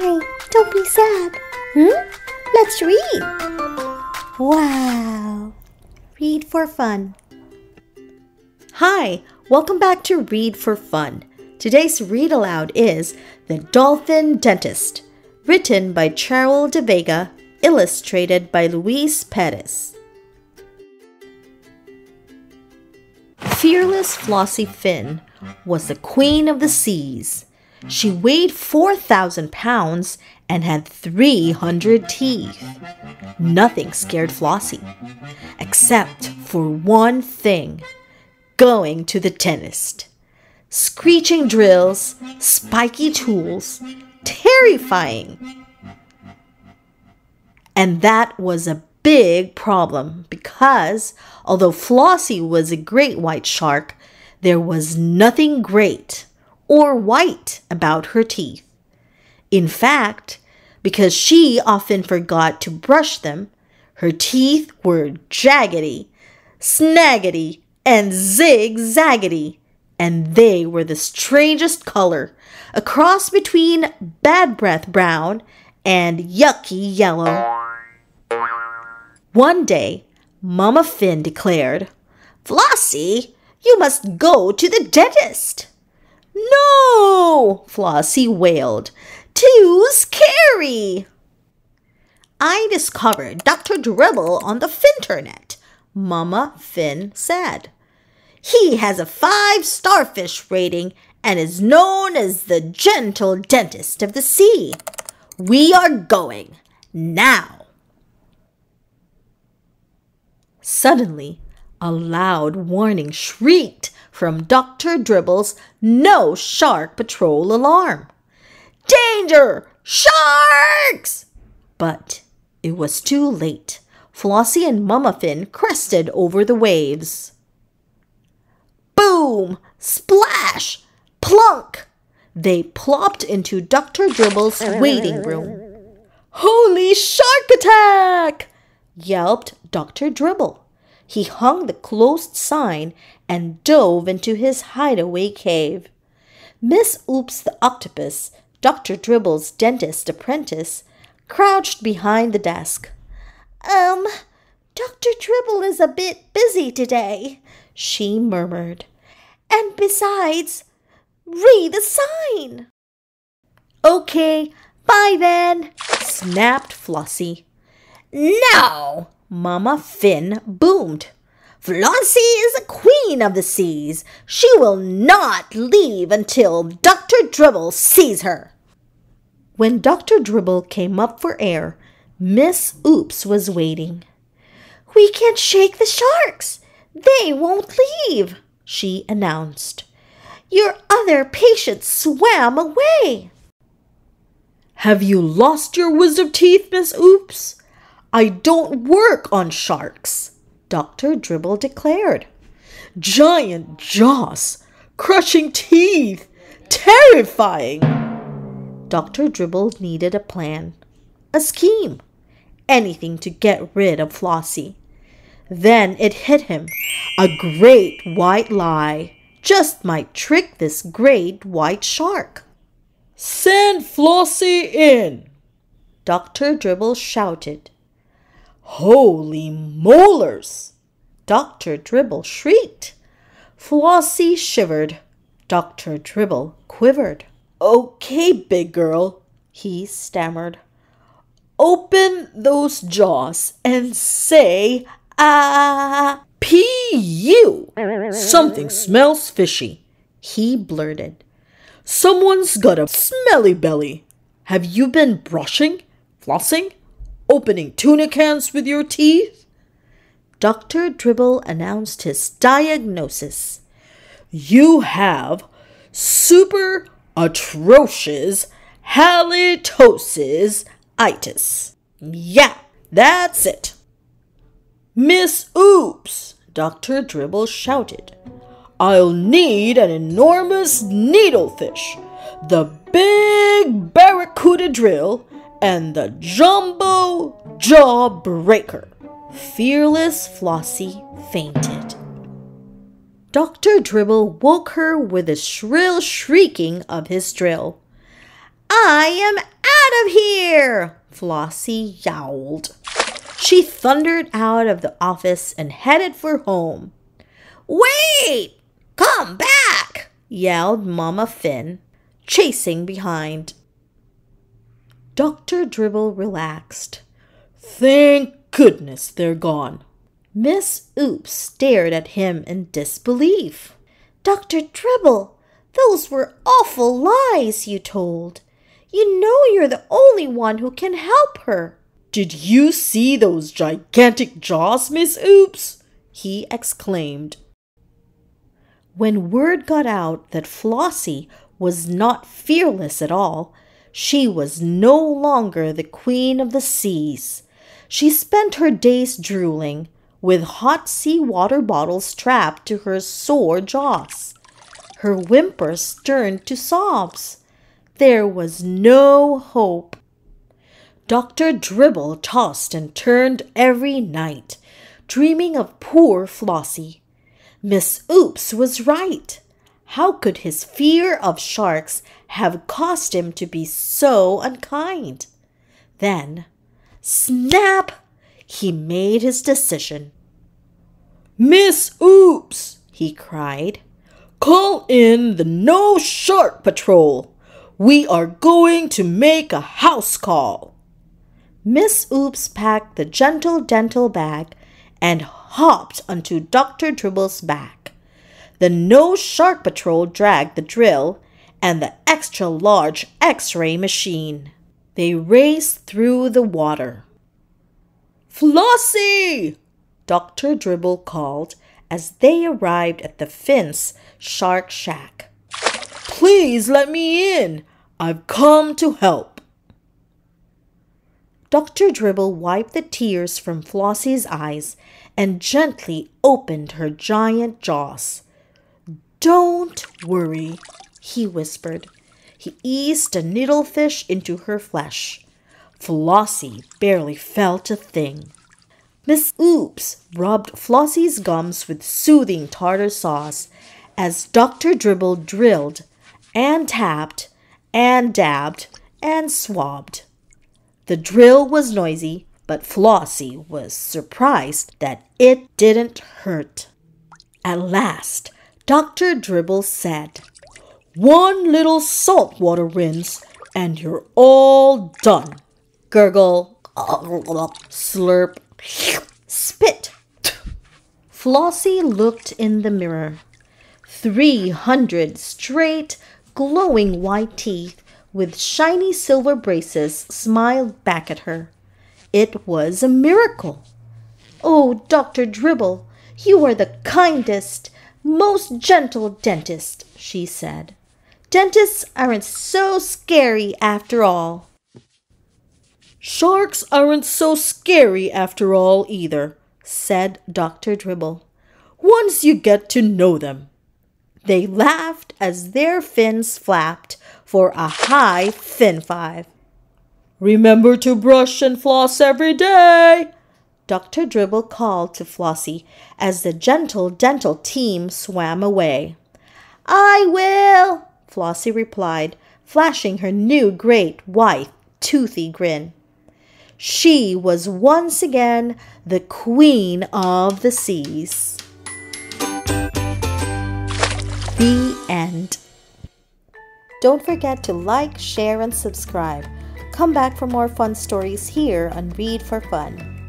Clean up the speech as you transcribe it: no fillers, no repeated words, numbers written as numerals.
Hi, don't be sad. Let's read. Wow. Read for fun. Hi, welcome back to Read for Fun. Today's read aloud is The Dolphin Dentist, written by Cheryl De Vega, illustrated by Luis Perez. Fearless Flossy Fin was the queen of the seas. She weighed 4,000 pounds and had 300 teeth. Nothing scared Flossy, except for one thing: going to the dentist. Screeching drills, spiky tools, terrifying. And that was a big problem because, although Flossy was a great white shark, there was nothing great or white about her teeth. In fact, because she often forgot to brush them, her teeth were jaggedy, snaggedy, and zigzaggedy, and they were the strangest color, a cross between bad breath brown and yucky yellow. One day, Mama Fin declared, "Flossy, you must go to the dentist." "No!" Flossy wailed. "Too scary!" "I discovered Dr. Dribble on the fin-ternet," Mama Fin said. "He has a 5-starfish rating and is known as the gentle dentist of the sea. We are going now." Suddenly, a loud warning shrieked from Dr. Dribble's No Shark Patrol alarm. "Danger! Sharks!" But it was too late. Flossy and Mama Fin crested over the waves. Boom! Splash! Plunk! They plopped into Dr. Dribble's waiting room. "Holy shark attack!" yelped Dr. Dribble. He hung the closed sign and dove into his hideaway cave. Miss Oops the octopus, Dr. Dribble's dentist apprentice, crouched behind the desk. Dr. Dribble is a bit busy today," she murmured. "And besides, read the sign." "Okay, bye then," snapped Flossy. "No!" Mama Fin boomed. "Flossy is the queen of the seas. She will not leave until Dr. Dribble sees her." When Dr. Dribble came up for air, Miss Oops was waiting. "We can't shake the sharks. They won't leave," she announced. "Your other patients swam away." "Have you lost your wisdom teeth, Miss Oops? I don't work on sharks," Dr. Dribble declared. "Giant jaws, crushing teeth, terrifying." Dr. Dribble needed a plan, a scheme, anything to get rid of Flossy. Then it hit him. A great white lie just might trick this great white shark. "Send Flossy in!" Dr. Dribble shouted. "Holy molars!" Dr. Dribble shrieked. Flossy shivered. Dr. Dribble quivered. "Okay, big girl," he stammered. "Open those jaws and say, ah, P-U. Something smells fishy," he blurted. "Someone's got a smelly belly. Have you been brushing, flossing, opening tuna cans with your teeth?" Dr. Dribble announced his diagnosis. "You have super atrocious halitosis-itis. Yeah, that's it." "Miss Oops," Dr. Dribble shouted, "I'll need an enormous needlefish, the big barracuda drill, and the jumbo jawbreaker." Fearless Flossy fainted. Dr. Dribble woke her with a shrill shrieking of his drill. I am out of here, Flossie yowled. She thundered out of the office and headed for home. Wait! Come back! Yelled Mama Fin, chasing behind. Dr. Dribble relaxed. Thank goodness they're gone. Miss Oops stared at him in disbelief. Dr. Dribble, those were awful lies you told. You know you're the only one who can help her. Did you see those gigantic jaws, Miss Oops? He exclaimed. When word got out that Flossie was not fearless at all, she was no longer the queen of the seas. She spent her days drooling, with hot sea-water bottles strapped to her sore jaws. Her whimpers turned to sobs. There was no hope. Dr. Dribble tossed and turned every night, dreaming of poor Flossie. Miss Oops was right. How could his fear of sharks have caused him to be so unkind? Then, snap! He made his decision. Miss Oops, he cried, call in the No Shark Patrol. We are going to make a house call. Miss Oops packed the gentle dental bag and hopped onto Dr. Dribble's back. The No Shark Patrol dragged the drill and the extra-large X-ray machine. They raced through the water. Flossie! Dr. Dribble called as they arrived at the Fin's Shark Shack. Please let me in. I've come to help. Dr. Dribble wiped the tears from Flossie's eyes and gently opened her giant jaws. Don't worry, he whispered. He eased a needlefish into her flesh. Flossie barely felt a thing. Miss Oops rubbed Flossie's gums with soothing tartar sauce as Dr. Dribble drilled and tapped and dabbed and swabbed. The drill was noisy, but Flossie was surprised that it didn't hurt. At last, Dr. Dribble said, "One little saltwater rinse and you're all done." Gurgle, slurp, spit. Flossie looked in the mirror. 300 straight, glowing white teeth with shiny silver braces smiled back at her. It was a miracle. "Oh, Dr. Dribble, you are the kindest, most gentle dentist," she said. "Dentists aren't so scary after all." "Sharks aren't so scary after all either," said Dr. Dribble, "once you get to know them." They laughed as their fins flapped for a high fin five. "Remember to brush and floss every day," Dr. Dribble called to Flossie as the gentle dental team swam away. "I will," Flossie replied, flashing her new great white toothy grin. She was once again the queen of the seas. The end. Don't forget to like, share, and subscribe. Come back for more fun stories here on Read for Fun.